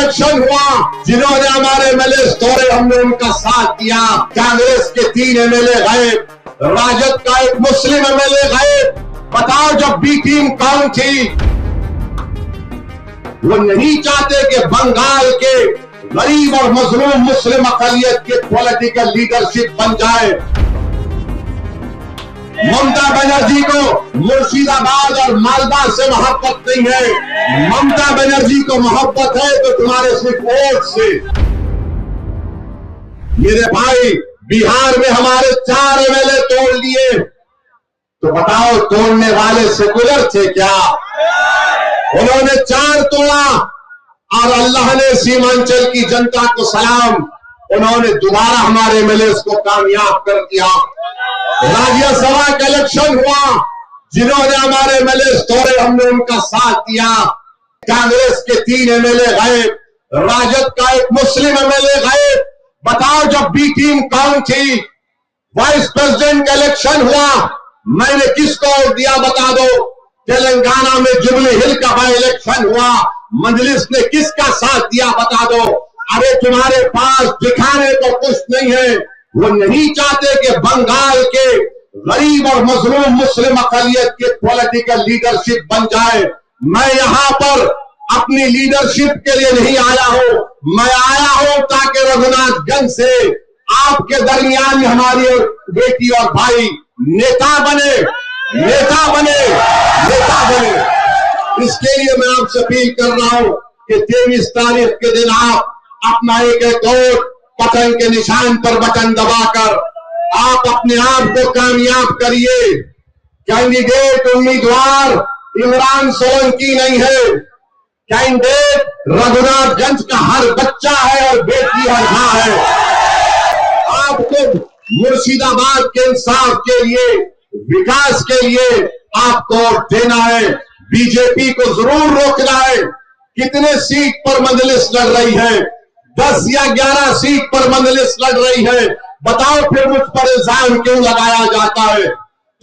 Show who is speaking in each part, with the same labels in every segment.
Speaker 1: Election हुआ, जिन्होंने हमारे एमएलए तोड़े, हमने उनका साथ दिया। कांग्रेस के 3 एमएलए गए, राजद का एक मुस्लिम एमएलए गए। बताओ, जब बी टीम कौन थी? वो नहीं चाहते कि बंगाल के गरीब और मजलूम मुस्लिम अकलियत के पॉलिटिकल लीडरशिप बन जाए। ममता बनर्जी को मुर्शिदाबाद और मालदा से मोहब्बत नहीं है। ममता बनर्जी को मोहब्बत है तो तुम्हारे सिर्फ वोट से। मेरे भाई, बिहार में हमारे 4 एमएलए तोड़ लिए, तो बताओ तोड़ने वाले सेकुलर थे क्या? उन्होंने 4 तोड़ा और अल्लाह ने सीमांचल की जनता को सलाम, उन्होंने दोबारा हमारे एमएलए को कामयाब कर दिया। राज्यसभा का इलेक्शन हुआ, जिन्होंने हमारे एमएलए तोड़े, हमने उनका साथ दिया। कांग्रेस के 3 एमएलए गए, राजद का एक मुस्लिम एमएलए गए। बताओ, जब बी टीम कौन थी? वाइस प्रेसिडेंट का इलेक्शन हुआ, मैंने किसको वोट दिया बता दो। तेलंगाना में जुबली हिल का बाई इलेक्शन हुआ, मजलिस ने किसका साथ दिया बता दो। अरे तुम्हारे पास दिखाने को कुछ नहीं है। वो नहीं चाहते कि बंगाल के गरीब और मजलूम मुस्लिम अकलियत के पॉलिटिकल लीडरशिप बन जाए। मैं यहां पर अपनी लीडरशिप के लिए नहीं आया हूं, मैं आया हूं ताकि रघुनाथगंज से आपके दरमियान में हमारी बेटी और भाई नेता बने, नेता बने, नेता बने। इसके लिए मैं आपसे अपील कर रहा हूं कि 23 तारीख के दिन आप अपना एक वोट बटन के निशान पर बटन दबाकर आप अपने आप को कामयाब करिए। कैंडिडेट उम्मीदवार इमरान सोलंकी नहीं है, कैंडिडेट रघुनाथगंज का हर बच्चा है और बेटी और मां है। आपको मुर्शिदाबाद के इंसाफ के लिए, विकास के लिए आपको वोट देना है। बीजेपी को जरूर रोकना है। कितने सीट पर मजलिस लड़ रही है? 10 या 11 सीट पर मजलिस लड़ रही है। बताओ फिर मुझ पर इल्जाम क्यों लगाया जाता है?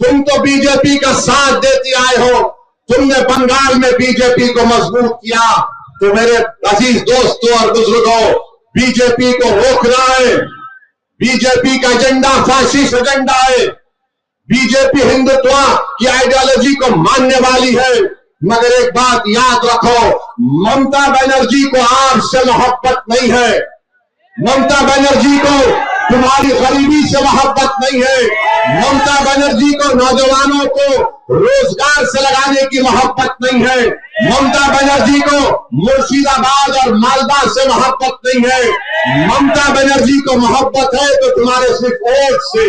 Speaker 1: तुम तो बीजेपी का साथ देते आए हो, तुमने बंगाल में बीजेपी को मजबूत किया। तो मेरे अजीज दोस्तों और बुजुर्गों, बीजेपी को रोकना है। बीजेपी का एजेंडा फासिस्ट एजेंडा है। बीजेपी हिंदुत्व की आइडियोलॉजी को मानने वाली है। मगर एक बात याद रखो, ममता बनर्जी को आपसे मोहब्बत नहीं है। ममता बनर्जी को तुम्हारी गरीबी से मोहब्बत नहीं है। ममता बनर्जी को नौजवानों को रोजगार से लगाने की मोहब्बत नहीं है। ममता बनर्जी को मुर्शिदाबाद और मालदा से मोहब्बत नहीं है। ममता बनर्जी को मोहब्बत है तो तुम्हारे सिर्फ वोट से,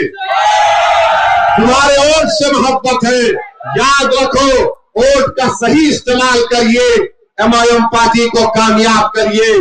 Speaker 1: तुम्हारे वोट से मोहब्बत है। याद रखो, वोट का सही इस्तेमाल करिए, एमआईएम पार्टी को कामयाब करिए।